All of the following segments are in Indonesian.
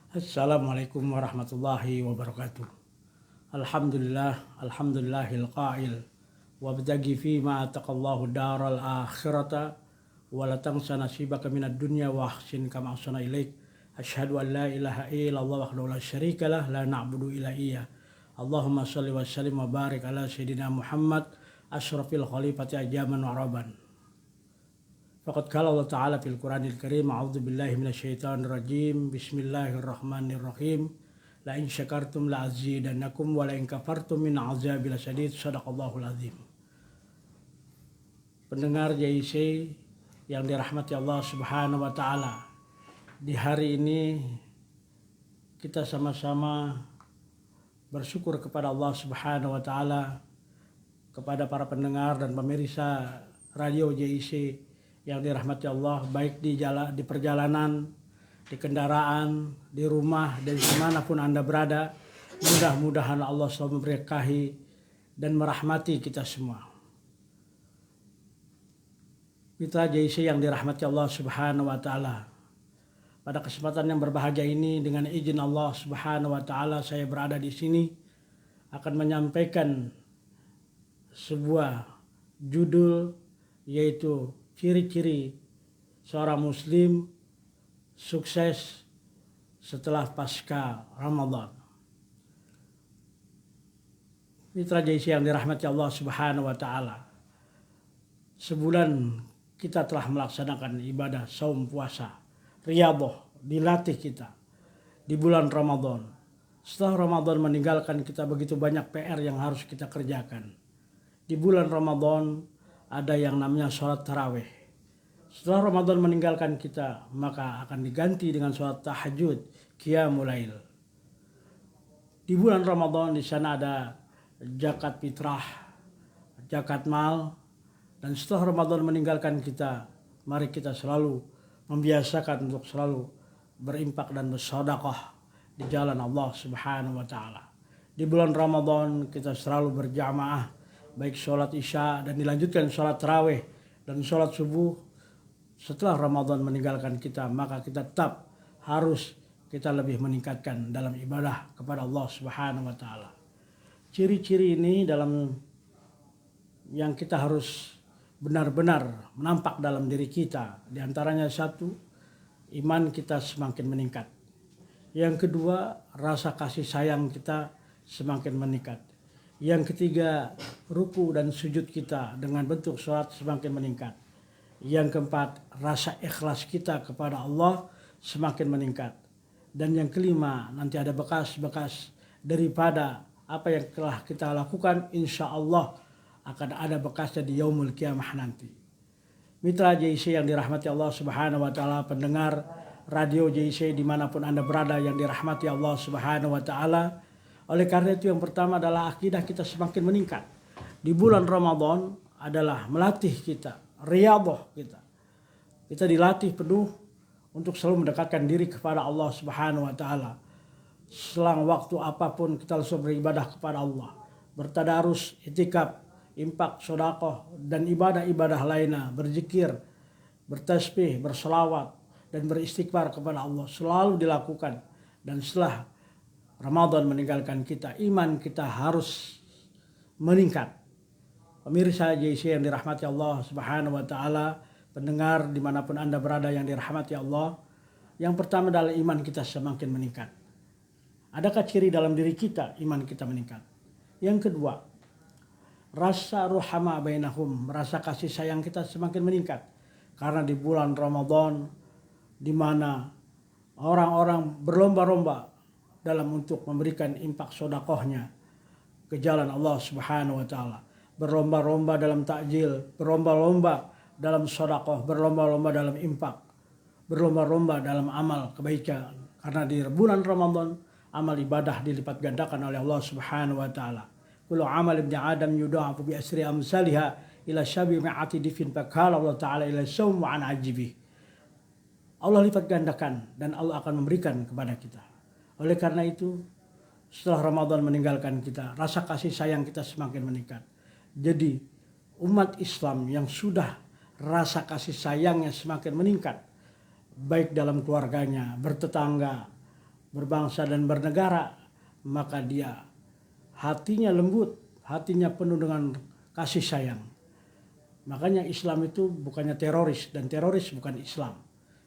Assalamualaikum warahmatullahi wabarakatuh. Alhamdulillahil qail wabtaghi fima ataqallahu daral akhirata wa la tansa nasibaka minad dunya wa ahsin kama ahsana ilaik. Asyhadu an la ilaha illallah wahdahu la syarikalah la na'budu illa iyyah. Allahumma shalli wa sallim wa barik ala sayyidina Muhammad asyrafil khalifati ajaman wa araban. Faqad qala Allah Ta'ala fil Qur'anil Karim, a'udzu billahi minasyaitonir rajim. Bismillahirrahmanirrahim. La in syakartum la azidannakum wa la in kafartum min azabil syadid. Shadaqallahul azim. Pendengar JIC yang dirahmati Allah Subhanahu wa taala. Di hari ini kita sama-sama bersyukur kepada Allah Subhanahu wa taala, kepada para pendengar dan pemirsa radio JIC yang dirahmati Allah, baik di perjalanan, di kendaraan, di rumah, dan dimanapun Anda berada. Mudah-mudahan Allah selalu memberkahi dan merahmati kita semua. Mitra JIC yang dirahmati Allah Subhanahu wa taala. Pada kesempatan yang berbahagia ini, dengan izin Allah Subhanahu wa taala, saya berada di sini akan menyampaikan sebuah judul, yaitu ciri-ciri seorang muslim sukses setelah pasca Ramadan. Mitra JIC yang dirahmati Allah Subhanahu wa taala. Sebulan kita telah melaksanakan ibadah saum puasa, riyadhah, dilatih kita di bulan Ramadan. Setelah Ramadan meninggalkan kita begitu banyak PR yang harus kita kerjakan. Di bulan Ramadan ada yang namanya sholat tarawih. Setelah Ramadan meninggalkan kita, maka akan diganti dengan sholat tahajud, qiyamul lail. Di bulan Ramadan di sana ada zakat fitrah, zakat mal, dan setelah Ramadan meninggalkan kita, mari kita selalu membiasakan untuk selalu berimpak dan bersedekah di jalan Allah Subhanahu wa taala. Di bulan Ramadan kita selalu berjamaah, baik sholat isya dan dilanjutkan sholat tarawih dan sholat subuh. Setelah Ramadan meninggalkan kita, maka kita tetap harus kita lebih meningkatkan dalam ibadah kepada Allah Subhanahu wa taala. Ciri-ciri ini dalam yang kita harus benar-benar menampak dalam diri kita. Di antaranya satu, iman kita semakin meningkat. Yang kedua, rasa kasih sayang kita semakin meningkat. Yang ketiga, ruku dan sujud kita dengan bentuk sholat semakin meningkat. Yang keempat, rasa ikhlas kita kepada Allah semakin meningkat. Dan yang kelima, nanti ada bekas-bekas daripada apa yang telah kita lakukan, insya Allah akan ada bekasnya di yaumul qiyamah nanti. Mitra JIC yang dirahmati Allah Subhanahu wa taala, pendengar radio JIC dimanapun Anda berada yang dirahmati Allah Subhanahu wa taala. Oleh karena itu, yang pertama adalah akidah kita semakin meningkat. Di bulan Ramadan adalah melatih kita, riyadhah kita. Kita dilatih penuh untuk selalu mendekatkan diri kepada Allah Subhanahu wa taala. Selang waktu apapun kita selalu beribadah kepada Allah. Bertadarus, itikaf, impak, sedekah, dan ibadah-ibadah lainnya, berzikir, bertasbih, berselawat, dan beristighfar kepada Allah selalu dilakukan. Dan setelah Ramadan meninggalkan kita, iman kita harus meningkat. Pemirsa JIC yang dirahmati Allah Subhanahu wa taala, pendengar dimanapun Anda berada yang dirahmati Allah, yang pertama adalah iman kita semakin meningkat. Adakah ciri dalam diri kita iman kita meningkat? Yang kedua, rasa ruhama bainahum, rasa kasih sayang kita semakin meningkat. Karena di bulan Ramadan, di mana orang-orang berlomba-lomba dalam untuk memberikan impak sedekahnya ke jalan Allah Subhanahu wa taala. Berlomba-lomba dalam takjil, berlomba-lomba dalam sedekah, berlomba-lomba dalam impak, berlomba-lomba dalam amal kebaikan. Karena di bulan Ramadan amal ibadah dilipat gandakan oleh Allah Subhanahu wa taala. Kullu amal ibni Adam yudha'afu bi asri amsalha ila syabi mi'ati difin, faqala Allah taala ila saum wa an ajibi. Allah lipat gandakan dan Allah akan memberikan kepada kita. Oleh karena itu, setelah Ramadan meninggalkan kita, rasa kasih sayang kita semakin meningkat. Jadi umat Islam yang sudah rasa kasih sayangnya semakin meningkat, baik dalam keluarganya, bertetangga, berbangsa dan bernegara, maka dia hatinya lembut, hatinya penuh dengan kasih sayang. Makanya Islam itu bukannya teroris, dan teroris bukan Islam.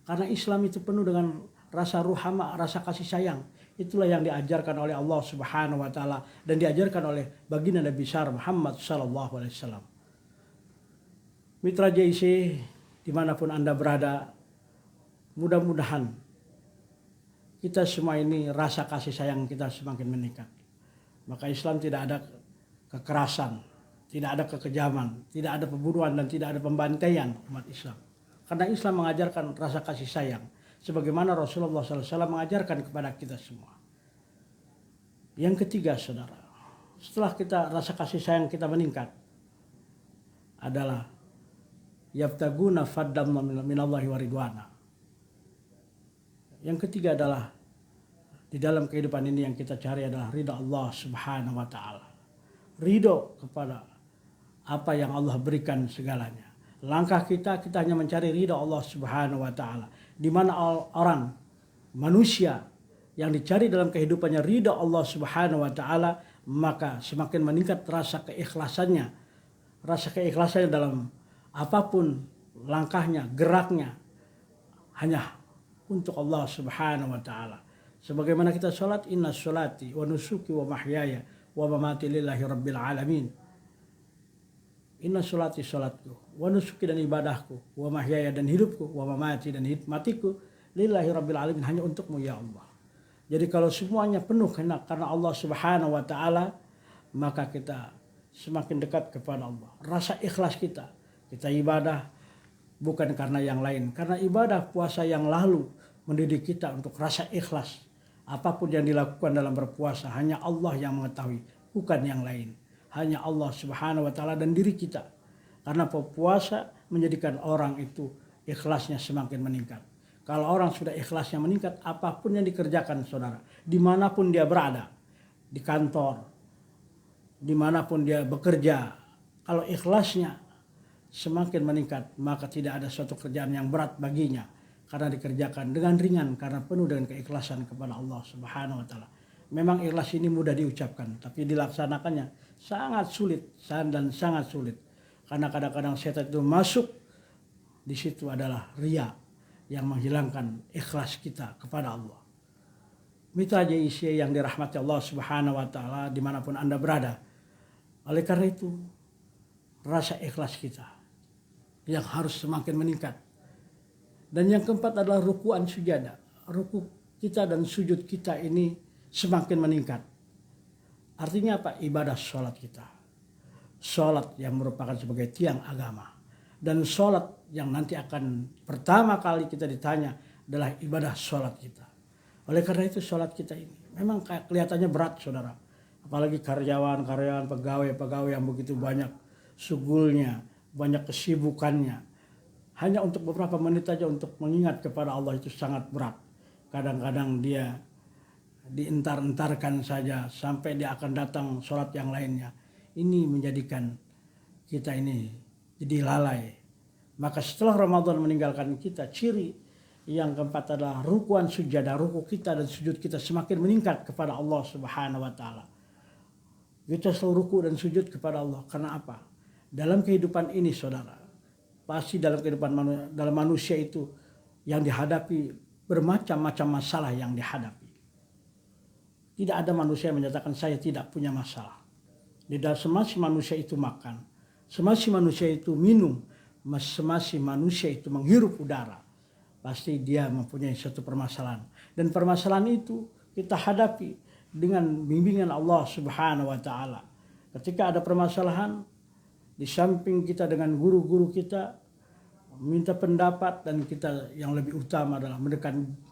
Karena Islam itu penuh dengan rasa ruhama, rasa kasih sayang. Itulah yang diajarkan oleh Allah Subhanahu wa taala dan diajarkan oleh baginda Nabi besar Muhammad sallallahu alaihi wasallam. Mitra JIC dimanapun Anda berada, mudah-mudahan kita semua ini rasa kasih sayang kita semakin meningkat. Maka Islam tidak ada kekerasan, tidak ada kekejaman, tidak ada pembunuhan, dan tidak ada pembantaian umat Islam. Karena Islam mengajarkan rasa kasih sayang, sebagaimana Rasulullah SAW mengajarkan kepada kita semua. Yang ketiga, saudara, setelah kita rasa kasih sayang kita meningkat, adalah yabtaguna faddam minallahi wa ridwana. Yang ketiga adalah di dalam kehidupan ini yang kita cari adalah ridha Allah Subhanahu wa taala. Ridho kepada apa yang Allah berikan segalanya. Langkah kita hanya mencari ridha Allah Subhanahu wa taala. Di mana orang manusia yang dicari dalam kehidupannya ridha Allah Subhanahu wa taala, maka semakin meningkat rasa keikhlasannya. Rasa keikhlasannya dalam apapun langkahnya, geraknya, hanya untuk Allah Subhanahu wa taala. Sebagaimana kita sholat, inna sholati wa nusuki wa mahyaya wa mamati lillahi rabbil alamin. Inna sholati sholatku, wa nusuki dan ibadahku, wa mahyaya dan hidupku, wa mamati dan matiku, lillahi rabbil alamin, hanya untukmu ya Allah. Jadi kalau semuanya penuh karena Allah Subhanahu wa taala, maka kita semakin dekat kepada Allah. Rasa ikhlas kita ibadah bukan karena yang lain. Karena ibadah puasa yang lalu mendidik kita untuk rasa ikhlas. Apapun yang dilakukan dalam berpuasa hanya Allah yang mengetahui, bukan yang lain. Hanya Allah Subhanahu wa taala dan diri kita. Karena puasa menjadikan orang itu ikhlasnya semakin meningkat. Kalau orang sudah ikhlasnya meningkat, apapun yang dikerjakan saudara, dimanapun dia berada, di kantor, dimanapun dia bekerja, kalau ikhlasnya semakin meningkat, maka tidak ada suatu kerjaan yang berat baginya, karena dikerjakan dengan ringan, karena penuh dengan keikhlasan kepada Allah Subhanahu wa taala. Memang ikhlas ini mudah diucapkan, tapi dilaksanakannya sangat sulit dan sangat sulit. Karena kadang-kadang setan itu masuk, di situ adalah riya yang menghilangkan ikhlas kita kepada Allah. Mitra JIC yang dirahmati Allah Subhanahu wa taala dimanapun Anda berada. Oleh karena itu, rasa ikhlas kita yang harus semakin meningkat. Dan yang keempat adalah ruku'an sujada. Ruku kita dan sujud kita ini semakin meningkat. Artinya apa? Ibadah sholat kita. Sholat yang merupakan sebagai tiang agama. Dan sholat yang nanti akan pertama kali kita ditanya adalah ibadah sholat kita. Oleh karena itu sholat kita ini memang kelihatannya berat saudara. Apalagi karyawan, pegawai yang begitu banyak sugulnya, banyak kesibukannya. Hanya untuk beberapa menit saja untuk mengingat kepada Allah itu sangat berat. Kadang-kadang dia dientar-entarkan saja sampai dia akan datang sholat yang lainnya. Ini menjadikan kita ini jadi lalai. Maka setelah Ramadan meninggalkan kita, ciri yang keempat adalah ruku'an sujada. Ruku kita dan sujud kita semakin meningkat kepada Allah Subhanahu wa taala. Kita selalu ruku dan sujud kepada Allah. Karena apa? Dalam kehidupan ini saudara, pasti dalam kehidupan dalam manusia itu yang dihadapi bermacam-macam masalah yang dihadapi. Tidak ada manusia yang menyatakan saya tidak punya masalah. Di dalam semasi manusia itu makan, semasi manusia itu minum, semasi manusia itu menghirup udara, pasti dia mempunyai satu permasalahan. Dan permasalahan itu kita hadapi dengan bimbingan Allah Subhanahu wa taala. Ketika ada permasalahan, di samping kita dengan guru-guru kita minta pendapat, dan kita yang lebih utama adalah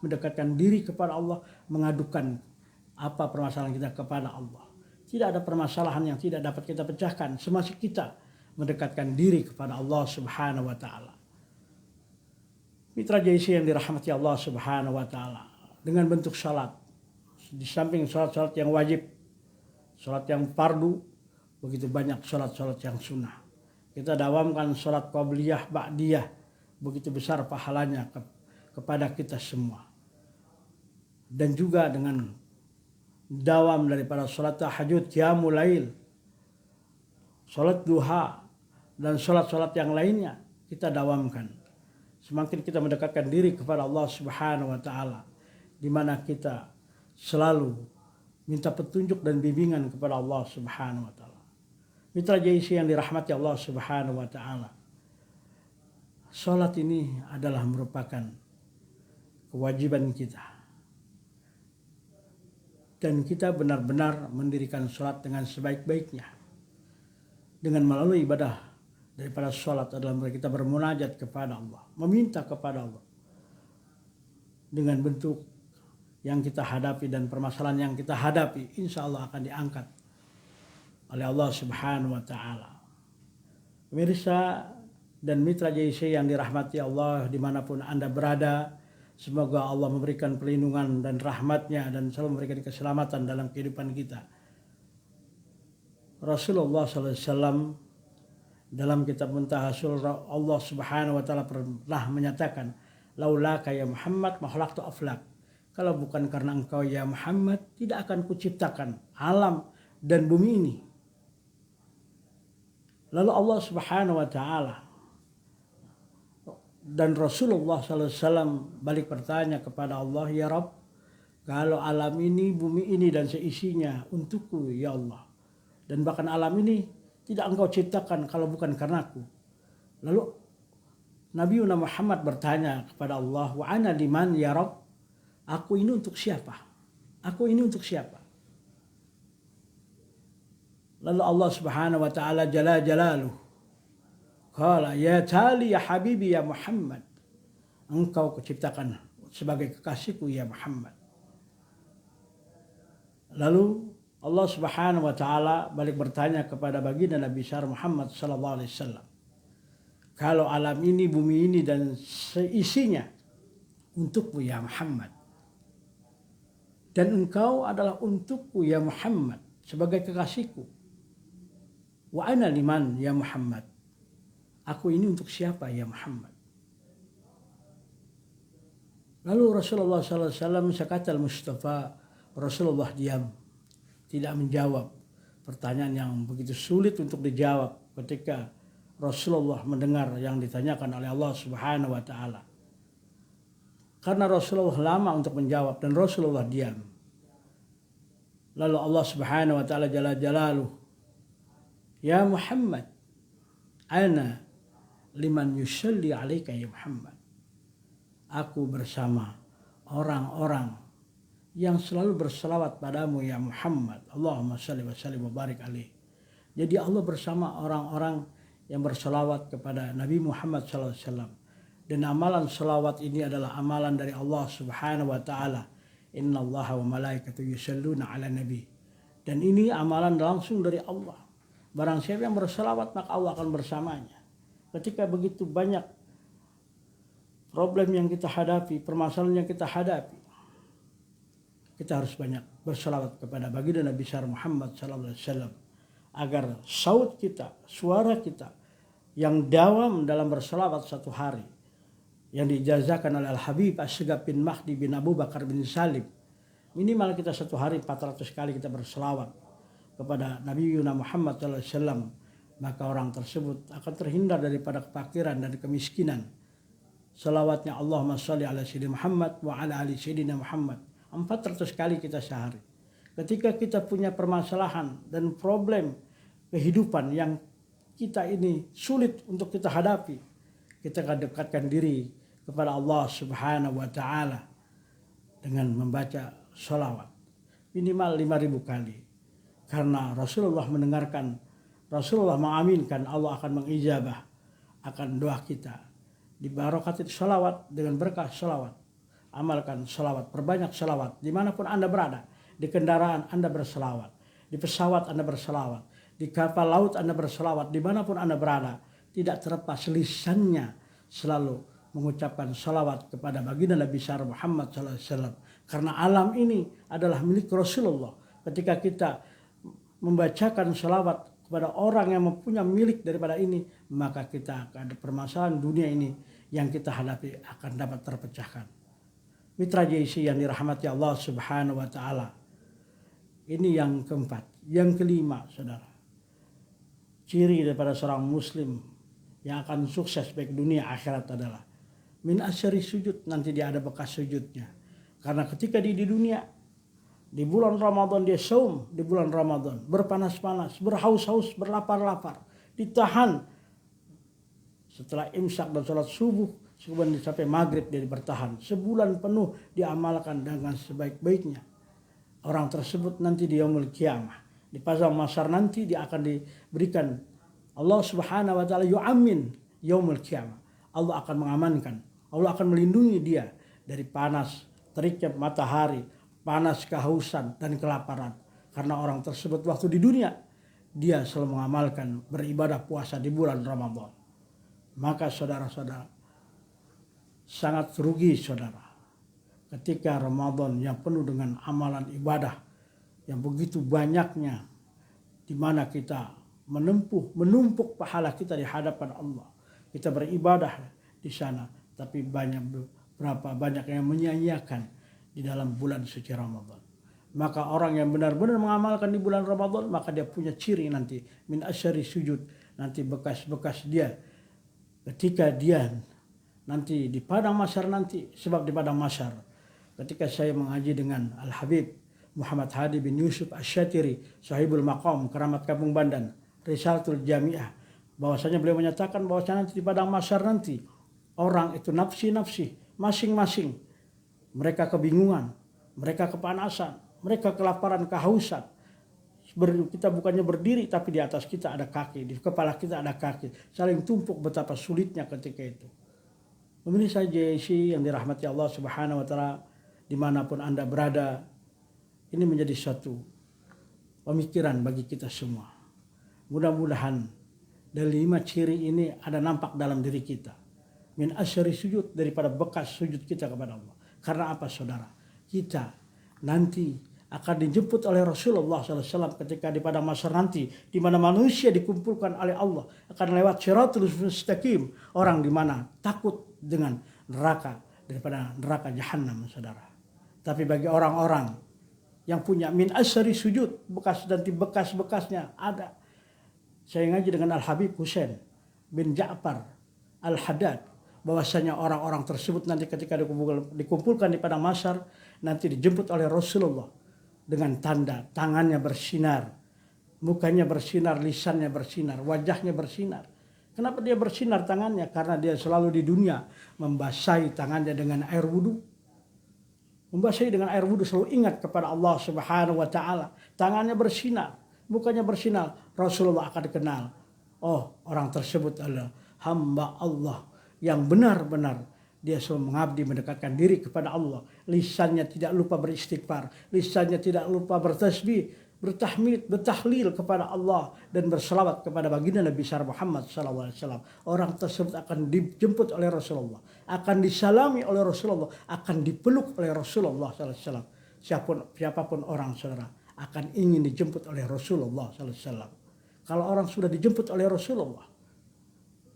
mendekatkan diri kepada Allah, mengadukan apa permasalahan kita kepada Allah. Tidak ada permasalahan yang tidak dapat kita pecahkan semasa kita mendekatkan diri kepada Allah Subhanahu wa taala. Mitra JIC yang dirahmati Allah Subhanahu wa taala, dengan bentuk salat, di samping salat-salat yang wajib, salat yang fardu, begitu banyak salat-salat yang sunnah. Kita dawamkan salat qabliyah, ba'diyah, begitu besar pahalanya kepada kita semua. dan juga dengan dawam daripada sholat tahajud, qiyamul lail, sholat duha, dan sholat-sholat yang lainnya kita dawamkan. Semakin kita mendekatkan diri kepada Allah Subhanahu wa Ta'ala, di mana kita selalu minta petunjuk dan bimbingan kepada Allah Subhanahu wa Ta'ala. Mitra JIC yang dirahmati Allah Subhanahu wa Ta'ala, sholat ini adalah merupakan kewajiban kita, dan kita benar-benar mendirikan sholat dengan sebaik-baiknya, dengan melalui ibadah daripada sholat adalah kita bermunajat kepada Allah, meminta kepada Allah dengan bentuk yang kita hadapi dan permasalahan yang kita hadapi, insya Allah akan diangkat oleh Allah Subhanahu wa Ta'ala. Pemirsa dan mitra JIC yang dirahmati Allah dimanapun Anda berada, semoga Allah memberikan perlindungan dan rahmatnya dan selalu memberikan keselamatan dalam kehidupan kita. Rasulullah SAW dalam kitab Muntahasul Allah Subhanahu wa Ta'ala pernah menyatakan, laulaka ya Muhammad ma khalaqtu aflak. Kalau bukan karena engkau ya Muhammad, tidak akan kuciptakan alam dan bumi ini. Lalu Allah Subhanahu wa Ta'ala dan Rasulullah SAW balik bertanya kepada Allah, ya Rabb, kalau alam ini, bumi ini dan seisinya untukku ya Allah, dan bahkan alam ini tidak engkau ciptakan kalau bukan karena aku. Lalu Nabi Muhammad bertanya kepada Allah, wa ana liman ya Rabb, aku ini untuk siapa? Aku ini untuk siapa? Lalu Allah Subhanahu wa Ta'ala jalla jalaluh qala ya tali ya habibi ya Muhammad, engkau kuciptakan sebagai kekasihku ya Muhammad. Lalu Allah Subhanahu wa Ta'ala balik bertanya kepada baginda Nabi besar Muhammad sallallahu alaihi wasallam, kalau alam ini, bumi ini dan seisinya untukmu ya Muhammad, dan engkau adalah untukku ya Muhammad sebagai kekasihku, wa ana liman ya Muhammad, aku ini untuk siapa ya Muhammad? Lalu Rasulullah SAW sakatal Mustafa, Rasulullah diam, tidak menjawab pertanyaan yang begitu sulit untuk dijawab ketika Rasulullah mendengar yang ditanyakan oleh Allah Subhanahu wa Ta'ala. Karena Rasulullah lama untuk menjawab dan Rasulullah diam. Lalu Allah Subhanahu wa Ta'ala jalla jalaluh, ya Muhammad, ana liman yusalli alaika ya Muhammad, aku bersama orang-orang yang selalu berselawat padamu ya Muhammad. Allahumma salli wa sallim wa barik alaih. Jadi Allah bersama orang-orang yang berselawat kepada Nabi Muhammad SAW. Dan amalan selawat ini adalah amalan dari Allah Subhanahu wa Ta'ala. Inna Allah wa malaikatu yusalluna ala nabi. Dan ini amalan langsung dari Allah. Barang siapa yang berselawat, maka Allah akan bersamanya. Ketika begitu banyak problem yang kita hadapi, permasalahan yang kita hadapi, kita harus banyak berselawat kepada baginda Nabi besar Muhammad SAW, agar saut kita, suara kita yang dawam dalam berselawat satu hari, yang dijazakan oleh Al-Habib As-Sigab bin Mahdi bin Abu Bakar bin Salim, minimal kita satu hari 400 kali kita berselawat kepada Nabi Muhammad SAW, maka orang tersebut akan terhindar daripada kefakiran dan kemiskinan. Selawatnya Allahumma sholli ala sayyidina Muhammad wa ala ali sayyidina Muhammad 400 kali kita sehari. Ketika kita punya permasalahan dan problem kehidupan yang kita ini sulit untuk kita hadapi, kita akan dekatkan diri kepada Allah Subhanahu wa Ta'ala dengan membaca sholawat minimal 5.000 kali. Karena Rasulullah mendengarkan, Rasulullah mengaminkan, Allah akan mengijabah akan doa kita. Di barakatil sholawat, dengan berkah sholawat, amalkan sholawat, perbanyak sholawat dimanapun Anda berada. Di kendaraan Anda berselawat, di pesawat Anda berselawat, di kapal laut Anda berselawat, dimanapun Anda berada. Tidak terlepas lisannya selalu mengucapkan sholawat kepada baginda Nabi besar Muhammad SAW. Karena alam ini adalah milik Rasulullah. Ketika kita membacakan sholawat kepada orang yang mempunyai milik daripada ini, maka kita akan ada permasalahan dunia ini yang kita hadapi akan dapat terpecahkan. Mitra JC yang dirahmati Allah Subhanahu wa taala. Ini yang keempat. Yang kelima, saudara. Ciri daripada seorang muslim yang akan sukses baik dunia akhirat adalah min asyari sujud, nanti dia ada bekas sujudnya. Karena ketika dia di dunia, di bulan Ramadan dia saum, di bulan Ramadan berpanas-panas, berhaus-haus, berlapar-lapar, ditahan setelah imsak dan sholat subuh, kemudian sampai maghrib dia bertahan. Sebulan penuh diamalkan dengan sebaik-baiknya. Orang tersebut nanti di yaumul qiyamah, di padang mahsyar nanti dia akan diberikan Allah Subhanahu wa taala yu'amin yaumul qiyamah. Allah akan mengamankan, Allah akan melindungi dia dari panas teriknya matahari, panas kehausan dan kelaparan. Karena orang tersebut waktu di dunia dia selalu mengamalkan beribadah puasa di bulan Ramadan. Maka saudara-saudara, sangat rugi saudara ketika Ramadan yang penuh dengan amalan ibadah yang begitu banyaknya, di mana kita menumpuk pahala kita di hadapan Allah. Kita beribadah di sana, tapi berapa banyak yang menyia-nyiakan di dalam bulan suci Ramadan. Maka orang yang benar-benar mengamalkan di bulan Ramadan, maka dia punya ciri nanti min asyari sujud, nanti bekas-bekas dia ketika dia nanti di padang mahsyar nanti. Sebab di padang mahsyar ketika saya mengaji dengan Al-Habib Muhammad Hadi bin Yusuf Asy-Syatiri, Sahibul Maqam, Keramat Kampung Bandan, Risalatul Jami'ah, bahwasanya beliau menyatakan bahwasanya nanti di padang mahsyar nanti orang itu nafsi-nafsi masing-masing. Mereka kebingungan, mereka kepanasan, mereka kelaparan, kehausan. Kita bukannya berdiri, tapi di atas kita ada kaki, di kepala kita ada kaki. Saling tumpuk, betapa sulitnya ketika itu. Pemirsa JC yang dirahmati Allah Subhanahu wa taala, dimanapun Anda berada, ini menjadi suatu pemikiran bagi kita semua. Mudah-mudahan dari 5 ciri ini ada nampak dalam diri kita. Min asyari sujud, daripada bekas sujud kita kepada Allah. Karena apa saudara? Kita nanti akan dijemput oleh Rasulullah SAW ketika di padang mahsyar nanti, di mana manusia dikumpulkan oleh Allah, akan lewat Shiratul Mustaqim, orang di mana takut dengan neraka, daripada neraka Jahannam saudara. Tapi bagi orang-orang yang punya min asyari sujud, bekas-bekasnya ada. Saya ngaji dengan Al-Habib Husain bin Ja'far Al-Haddad, bahwasanya orang-orang tersebut nanti ketika dikumpulkan di padang mahsyar, nanti dijemput oleh Rasulullah dengan tanda tangannya bersinar, mukanya bersinar, lisannya bersinar, wajahnya bersinar. Kenapa dia bersinar tangannya? Karena dia selalu di dunia membasahi tangannya dengan air wudhu. Membasahi dengan air wudhu, selalu ingat kepada Allah Subhanahu wa taala. Tangannya bersinar, mukanya bersinar. Rasulullah akan dikenal. Oh, orang tersebut adalah hamba Allah yang benar-benar dia selalu mengabdi, mendekatkan diri kepada Allah. Lisannya tidak lupa beristighfar, lisannya tidak lupa bertasbih, bertahmid, bertahlil kepada Allah, dan berselawat kepada baginda Nabi besar Muhammad SAW. Orang tersebut akan dijemput oleh Rasulullah, akan disalami oleh Rasulullah, akan dipeluk oleh Rasulullah SAW. Siapapun orang saudara akan ingin dijemput oleh Rasulullah SAW. Kalau orang sudah dijemput oleh Rasulullah,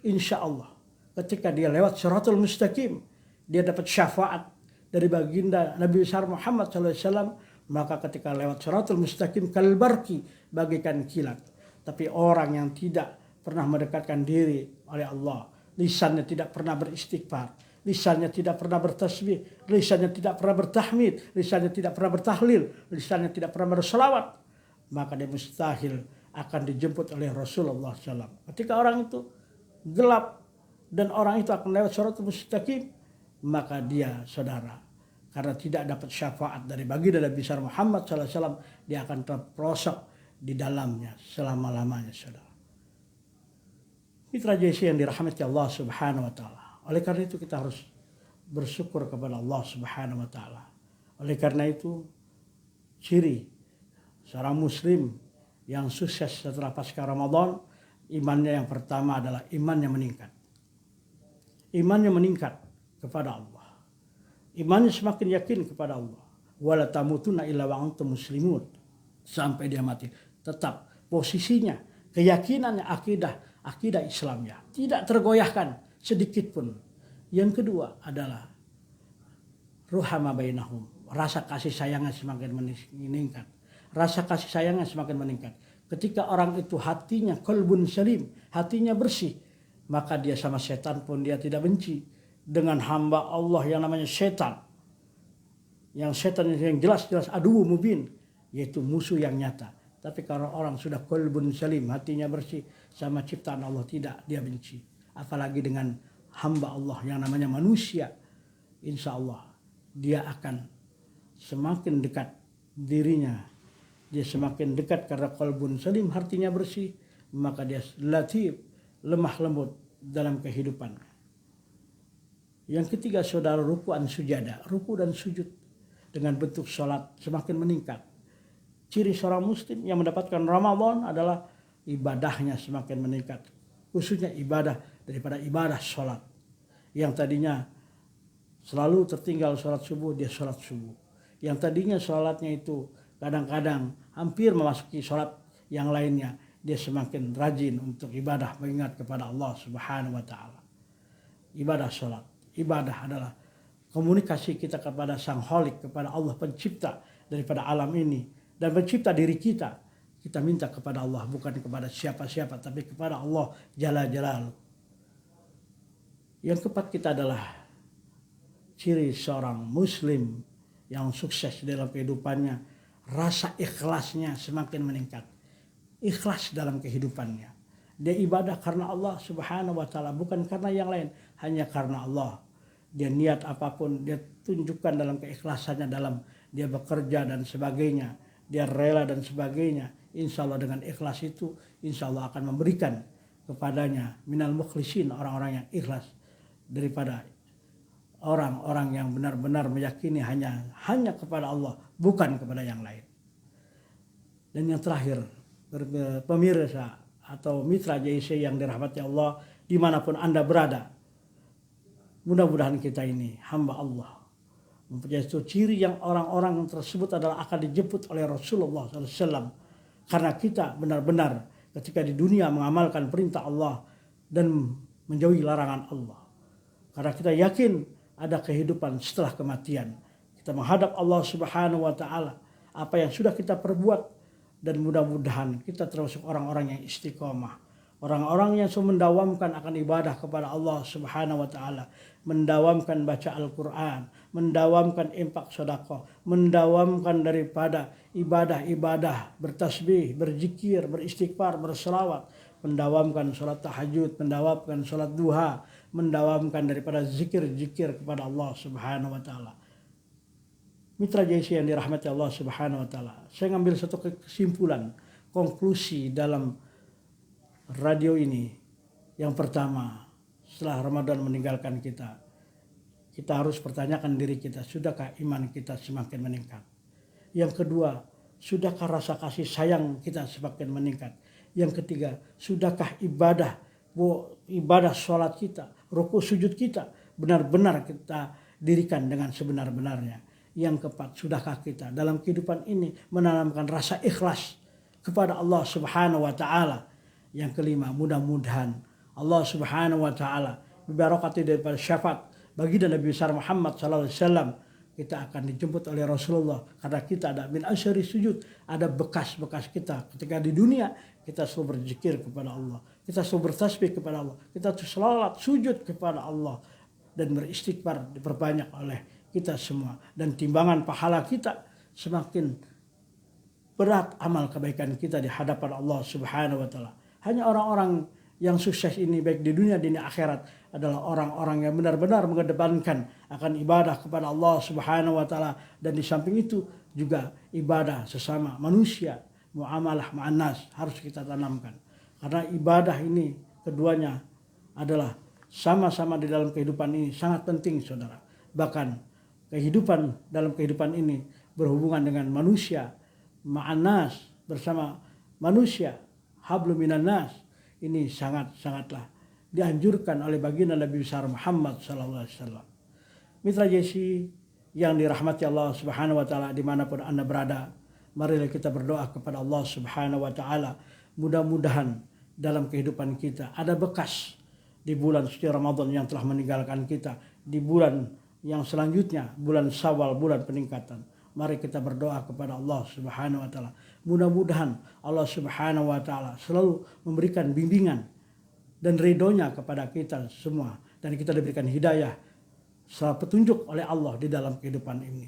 insya Allah ketika dia lewat Shiratul Mustaqim, dia dapat syafaat dari baginda Nabi besar Muhammad SAW. Maka ketika lewat Shiratul Mustaqim kalbarki, bagaikan kilat. Tapi orang yang tidak pernah mendekatkan diri oleh Allah, lisannya tidak pernah beristighfar, lisannya tidak pernah bertasbih, lisannya tidak pernah bertahmid, lisannya tidak pernah bertahlil, lisannya tidak pernah berselawat, maka dia mustahil akan dijemput oleh Rasulullah SAW. Ketika orang itu gelap dan orang itu akan lewat Shiratul Mustaqim, maka dia saudara, karena tidak dapat syafaat dari baginda Nabi besar Muhammad SAW, dia akan terperosok di dalamnya selama-lamanya saudara. Mitra JC yang dirahmati Allah Subhanahu wa taala. Oleh karena itu kita harus bersyukur kepada Allah Subhanahu wa taala. Oleh karena itu ciri seorang muslim yang sukses setelah pasca Ramadan, imannya yang pertama adalah imannya meningkat. Imannya meningkat kepada Allah. Imannya semakin yakin kepada Allah. Wala tamutunna illa wa antum muslimun. Sampai dia mati. Tetap posisinya, keyakinannya, akidah Islamnya tidak tergoyahkan sedikit pun. Yang kedua adalah ruhama bainahum. Rasa kasih sayangnya semakin meningkat. Rasa kasih sayangnya semakin meningkat. Ketika orang itu hatinya qalbun salim, hatinya bersih, maka dia sama setan pun dia tidak benci. Dengan hamba Allah yang namanya setan, yang setan yang jelas-jelas aduh mubin, yaitu musuh yang nyata. Tapi kalau orang sudah qalbun salim, hatinya bersih, sama ciptaan Allah tidak dia benci. Apalagi dengan hamba Allah yang namanya manusia, insya Allah dia akan semakin dekat dirinya. Dia semakin dekat karena qalbun salim, hatinya bersih, maka dia latif, lemah lembut dalam kehidupan. Yang ketiga saudara, ruku'an sujada, ruku dan sujud dengan bentuk sholat semakin meningkat. Ciri seorang muslim yang mendapatkan Ramadan adalah ibadahnya semakin meningkat, khususnya ibadah daripada ibadah sholat. Yang tadinya selalu tertinggal sholat subuh, dia sholat subuh. Yang tadinya sholatnya itu kadang-kadang hampir memasuki sholat yang lainnya, dia semakin rajin untuk ibadah, mengingat kepada Allah Subhanahu wa Ta'ala. Ibadah sholat, ibadah adalah komunikasi kita kepada Sang Khalik, kepada Allah pencipta daripada alam ini dan pencipta diri kita. Kita minta kepada Allah, bukan kepada siapa-siapa, tapi kepada Allah Jalla Jalaluhu. Yang keempat kita adalah ciri seorang muslim yang sukses dalam kehidupannya, rasa ikhlasnya semakin meningkat. Ikhlas dalam kehidupannya. Dia ibadah karena Allah Subhanahu wa Ta'ala, bukan karena yang lain, hanya karena Allah. Dia niat apapun dia tunjukkan dalam keikhlasannya, dalam dia bekerja dan sebagainya, dia rela dan sebagainya. Insya Allah dengan ikhlas itu, insya Allah akan memberikan kepadanya minal mukhlisin, orang-orang yang ikhlas, daripada orang-orang yang benar-benar meyakini hanya kepada Allah, bukan kepada yang lain. Dan yang terakhir, pemirsa atau mitra JIC yang dirahmati Allah dimanapun Anda berada, mudah-mudahan kita ini hamba Allah mempunyai itu ciri yang orang-orang tersebut adalah akan dijemput oleh Rasulullah SAW, karena kita benar-benar ketika di dunia mengamalkan perintah Allah dan menjauhi larangan Allah. Karena kita yakin ada kehidupan setelah kematian. Kita menghadap Allah Subhanahu wa Ta'ala, apa yang sudah kita perbuat, dan mudah-mudahan kita termasuk orang-orang yang istiqomah, orang-orang yang mendawamkan akan ibadah kepada Allah Subhanahu wa Ta'ala, mendawamkan baca Al-Quran, mendawamkan infak sedekah, mendawamkan daripada ibadah-ibadah, bertasbih, berzikir, beristighfar, berselawat, mendawamkan sholat tahajud, mendawamkan sholat duha, mendawamkan daripada zikir-zikir kepada Allah Subhanahu wa Ta'ala. Mitra JC yang dirahmati Allah Subhanahu wa Ta'ala, saya ngambil satu kesimpulan, konklusi dalam radio ini. Yang pertama, setelah Ramadan meninggalkan kita, kita harus pertanyakan diri kita, sudahkah iman kita semakin meningkat? Yang kedua, sudahkah rasa kasih sayang kita semakin meningkat? Yang ketiga, sudahkah ibadah sholat kita, ruku sujud kita benar-benar kita dirikan dengan sebenar-benarnya? Yang keempat, sudahkah kita dalam kehidupan ini menanamkan rasa ikhlas kepada Allah Subhanahu wa Ta'ala? Yang kelima, mudah-mudahan Allah Subhanahu wa Ta'ala bibarakati daripada syafaat baginda Nabi besar Muhammad sallallahu alaihi wasallam, kita akan dijemput oleh Rasulullah, karena kita ada min asyari sujud, ada bekas-bekas kita ketika di dunia. Kita selalu berzikir kepada Allah, kita selalu bertasbih kepada Allah, kita selalu sujud kepada Allah, dan beristighfar diperbanyak oleh kita semua, dan timbangan pahala kita semakin berat amal kebaikan kita di hadapan Allah Subhanahu wa Ta'ala. Hanya orang-orang yang sukses ini baik di dunia dan di akhirat adalah orang-orang yang benar-benar mengedepankan akan ibadah kepada Allah Subhanahu wa Ta'ala, dan di samping itu juga ibadah sesama manusia, muamalah ma'anas harus kita tanamkan. Karena ibadah ini keduanya adalah sama-sama di dalam kehidupan ini sangat penting, saudara. Bahkan dalam kehidupan ini berhubungan dengan manusia, ma'anas, bersama manusia, hablum minan nas, ini sangatlah dianjurkan oleh baginda Nabi besar Muhammad sallallahu alaihi wasallam. Mitra JC yang dirahmati Allah Subhanahu wa Ta'ala dimanapun Anda berada, marilah kita berdoa kepada Allah Subhanahu wa Ta'ala, mudah-mudahan dalam kehidupan kita ada bekas di bulan suci Ramadan yang telah meninggalkan kita, di bulan yang selanjutnya bulan Syawal, bulan peningkatan. Mari kita berdoa kepada Allah Subhanahu wa taala. Mudah-mudahan Allah Subhanahu wa taala selalu memberikan bimbingan dan ridhonya kepada kita semua, dan kita diberikan hidayah serta petunjuk oleh Allah di dalam kehidupan ini.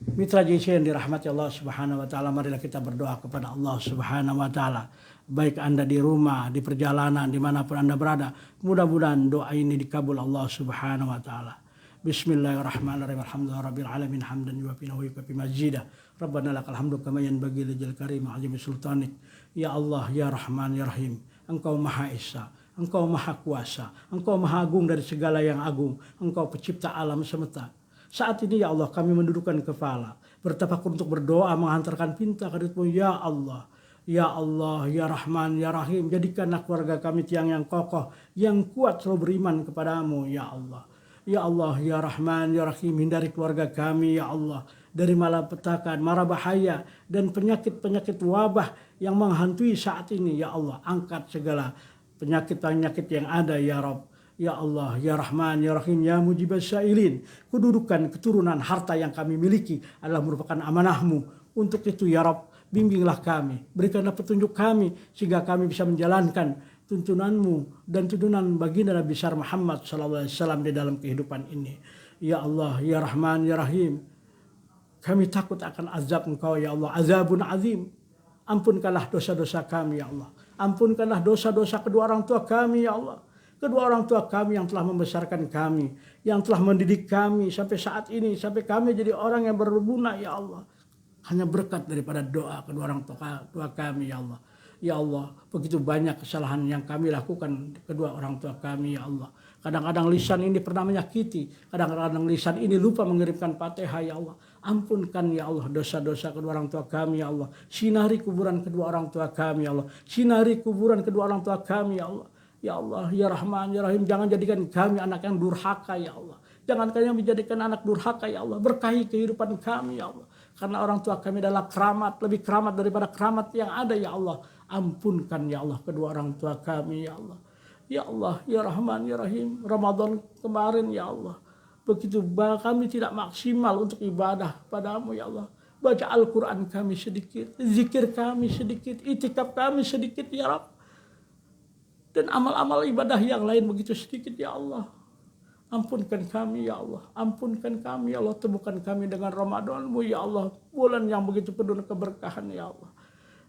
Mitra JC yang dirahmati Allah Subhanahu wa taala, marilah kita berdoa kepada Allah Subhanahu wa taala. Baik Anda di rumah, di perjalanan, dimanapun Anda berada, mudah-mudahan doa ini dikabul Allah Subhanahu wa taala. Bismillahirrahmanirrahim. Alhamdulillahirabbil alamin hamdan yuwafi wa yukafi majidah. Rabbana lakal hamdu kama yanbaghi lidzil karim azimi sultanik. Ya Allah, ya Rahman, ya Rahim. Engkau Maha Esa, Engkau Maha Kuasa, Engkau Maha Agung dari segala yang agung, Engkau pencipta alam semesta. Saat ini ya Allah kami mendudukkan kepala, bertafakur untuk berdoa, menghantarkan pinta kehadirat-Mu ya Allah. Ya Allah, ya Rahman, ya Rahim, jadikanlah keluarga kami tiang yang kokoh, yang kuat selalu beriman kepadamu ya Allah. Ya Allah, ya Rahman, ya Rahim, hindari keluarga kami ya Allah dari malapetaka, mara bahaya, dan penyakit-penyakit wabah yang menghantui saat ini ya Allah. Angkat segala penyakit-penyakit yang ada ya Rabb. Ya Allah, ya Rahman, ya Rahim, ya Mujibas Sa'ilin. Kedudukan, keturunan, harta yang kami miliki adalah merupakan amanah-Mu. Untuk itu ya Rabb, bimbinglah kami, berikanlah petunjuk kami, sehingga kami bisa menjalankan tuntunan-Mu dan tuntunan baginda Nabi besar Muhammad SAW di dalam kehidupan ini. Ya Allah, ya Rahman, ya Rahim, kami takut akan azab Engkau ya Allah, azabun azim. Ampunkanlah dosa-dosa kami ya Allah. Ampunkanlah dosa-dosa kedua orang tua kami ya Allah. Kedua orang tua kami yang telah membesarkan kami, yang telah mendidik kami sampai saat ini, sampai kami jadi orang yang berguna ya Allah. Hanya berkat daripada doa kedua orang tua kami ya Allah. Ya Allah, begitu banyak kesalahan yang kami lakukan kedua orang tua kami ya Allah. Kadang-kadang lisan ini pernah menyakiti, kadang-kadang lisan ini lupa mengirimkan Fatihah ya Allah. Ampunkan ya Allah dosa-dosa kedua orang tua kami ya Allah. Sinari kuburan kedua orang tua kami ya Allah. Sinari kuburan kedua orang tua kami ya Allah. Ya Allah, ya Rahman, ya Rahim, jangan jadikan kami anak yang durhaka ya Allah. Jangan kami menjadikan anak durhaka ya Allah. Berkahi kehidupan kami ya Allah. Karena orang tua kami adalah keramat, lebih keramat daripada keramat yang ada ya Allah. Ampunkan ya Allah kedua orang tua kami ya Allah. Ya Allah, ya Rahman, ya Rahim, Ramadan kemarin ya Allah, begitu kami tidak maksimal untuk ibadah padamu ya Allah. Baca Al-Quran kami sedikit, zikir kami sedikit, itikaf kami sedikit ya Rabb. Dan amal-amal ibadah yang lain begitu sedikit ya Allah. Ampunkan kami ya Allah. Ampunkan kami ya Allah. Temukan kami dengan Ramadan-Mu ya Allah. Bulan yang begitu penuh keberkahan ya Allah.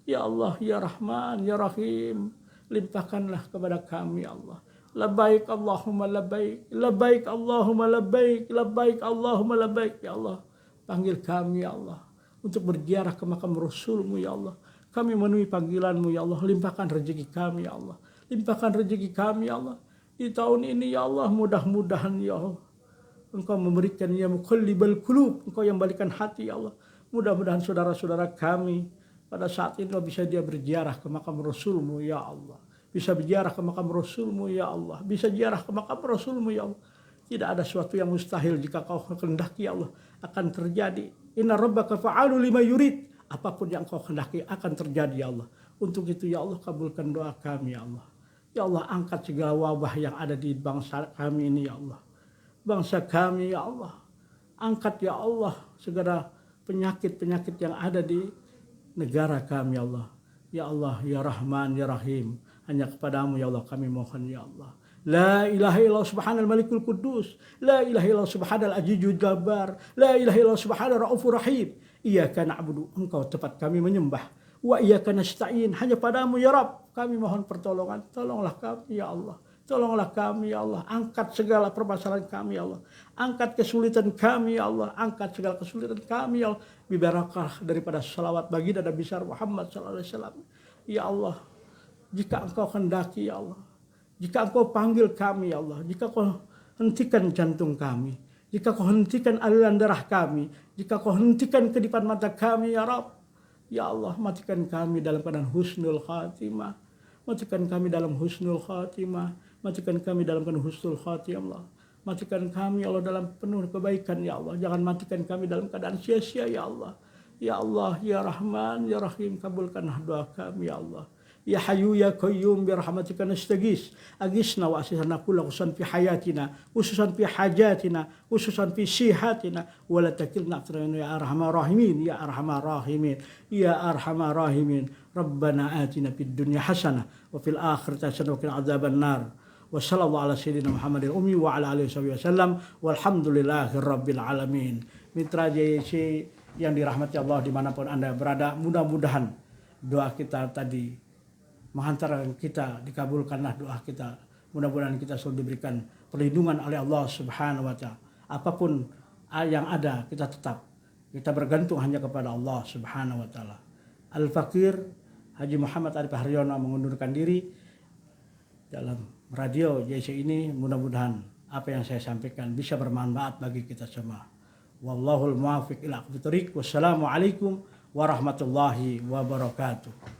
Ya Allah, ya Rahman, ya Rahim. Limpahkanlah kepada kami ya Allah. Labbaik Allahumma labbaik. Labbaik Allahumma labbaik. Labbaik Allahumma labbaik ya Allah. Panggil kami ya Allah. Untuk berziarah ke makam Rasul-Mu ya Allah. Kami memenuhi panggilan-Mu ya Allah. Limpahkan rezeki kami ya Allah. Limpahkan rezeki kami ya Allah. Di tahun ini ya Allah, mudah-mudahan ya Allah Engkau memberikan ya muqallibal qulub, Engkau yang balikan hati ya Allah. Mudah-mudahan saudara-saudara kami pada saat ini bisa dia berziarah ke makam Rasul-Mu ya Allah. Bisa berziarah ke makam Rasul-Mu ya Allah. Bisa ziarah ke makam Rasul-Mu ya Allah. Tidak ada sesuatu yang mustahil jika Kau kehendaki ya Allah akan terjadi. Inna rabbaka fa'alu lima yurid. Apapun yang Kau kehendaki akan terjadi ya Allah. Untuk itu ya Allah, kabulkan doa kami ya Allah. Ya Allah, angkat segala wabah yang ada di bangsa kami ini ya Allah. Bangsa kami ya Allah. Angkat ya Allah segala penyakit-penyakit yang ada di negara kami ya Allah. Ya Allah, ya Rahman, ya Rahim. Hanya kepadamu ya Allah kami mohon ya Allah. La ilaha illallah subhanal malikul kudus. La ilaha illallah subhanal ajijul jabbar. La ilaha illallah subhanal raufur rahim. Iyyaka na'budu, Engkau tepat kami menyembah. Wa iyyaka nasta'in, hanya padamu ya Rabb kami mohon pertolongan. Tolonglah kami ya Allah. Tolonglah kami ya Allah. Angkat segala permasalahan kami ya Allah. Angkat kesulitan kami ya Allah. Angkat segala kesulitan kami ya Allah. Bibarakah daripada salawat baginda Nabi besar Muhammad sallallahu alaihi wasallam. Ya Allah, jika Engkau kendaki ya Allah, jika Engkau panggil kami ya Allah, jika Kau hentikan jantung kami, jika Kau hentikan aliran darah kami, jika Kau hentikan kedipan mata kami ya Rabb, ya Allah, matikan kami dalam keadaan husnul khatimah. Matikan kami dalam husnul khatimah. Matikan kami dalam keadaan husnul khatimah. Matikan kami ya Allah dalam penuh kebaikan ya Allah. Jangan matikan kami dalam keadaan sia-sia ya Allah. Ya Allah, ya Rahman, ya Rahim, kabulkanlah doa kami ya Allah. Ya Hayyu ya Qayyum bi rahmatika nastaghis. Agisna wa asisna kullu khususan fi hayatina, khususan fi hajatina, khususan fi sihatina, wa la takilna ya arhamar rahimin, ya arhamar rahimin, ya arhamar rahimin. Rabbana atina fid dunya hasanah wa fil akhirati hasanah wa qina adzaban nar. Wa sallallahu ala sayyidina Muhammadil ummi wa ala alihi wasallam. Walhamdulillahirabbil alamin. Mitra JIC yang dirahmati Allah dimanapun Anda berada, mudah-mudahan doa kita tadi menghantarkan kita, dikabulkanlah doa kita. Mudah-mudahan kita selalu diberikan perlindungan oleh Allah Subhanahu wa Ta'ala. Apapun yang ada, kita bergantung hanya kepada Allah Subhanahu wa Ta'ala. Al-Fakir Haji Muhammad Arif Haryono mengundurkan diri dalam radio JIC ini. Mudah-mudahan apa yang saya sampaikan bisa bermanfaat bagi kita semua. Wallahul muwaffiq ila aqwamit thoriq. Wassalamualaikum warahmatullahi wabarakatuh.